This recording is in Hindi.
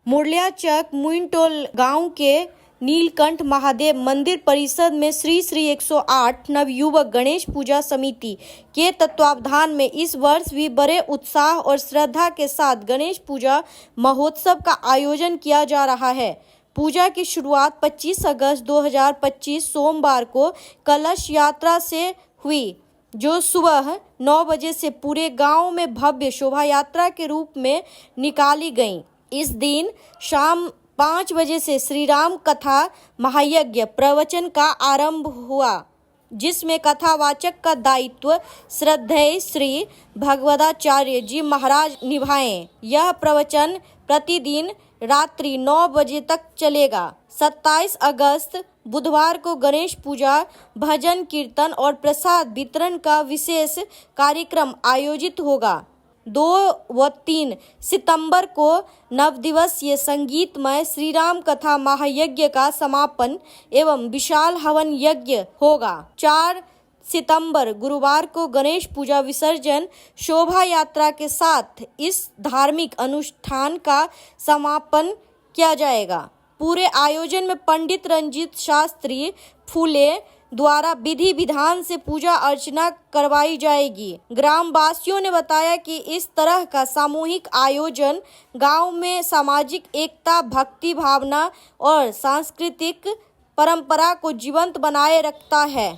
मुरलियाचक मुइनटोल गांव के नीलकंठ महादेव मंदिर परिसर में श्री 108 नवयुवक गणेश पूजा समिति के तत्वावधान में इस वर्ष भी बड़े उत्साह और श्रद्धा के साथ गणेश पूजा महोत्सव का आयोजन किया जा रहा है। पूजा की शुरुआत 25 अगस्त 2025 सोमवार को कलश यात्रा से हुई, जो सुबह 9 बजे से पूरे गांव में भव्य शोभा यात्रा के रूप में निकाली गई। इस दिन शाम 5 बजे से श्री राम कथा महायज्ञ प्रवचन का आरंभ हुआ, जिसमें कथावाचक का दायित्व श्रद्धेय श्री भगवदाचार्य जी महाराज निभाएं। यह प्रवचन प्रतिदिन रात्रि 9 बजे तक चलेगा। 27 अगस्त बुधवार को गणेश पूजा, भजन कीर्तन और प्रसाद वितरण का विशेष कार्यक्रम आयोजित होगा। 2 व 3 सितंबर को नवदिवसीय संगीतमय श्री राम कथा महायज्ञ का समापन एवं विशाल हवन यज्ञ होगा। 4 सितंबर गुरुवार को गणेश पूजा विसर्जन शोभा यात्रा के साथ इस धार्मिक अनुष्ठान का समापन किया जाएगा। पूरे आयोजन में पंडित रंजीत शास्त्री फूले द्वारा विधि विधान से पूजा अर्चना करवाई जाएगी। ग्रामवासियों ने बताया कि इस तरह का सामूहिक आयोजन गांव में सामाजिक एकता, भक्ति भावना और सांस्कृतिक परंपरा को जीवंत बनाए रखता है।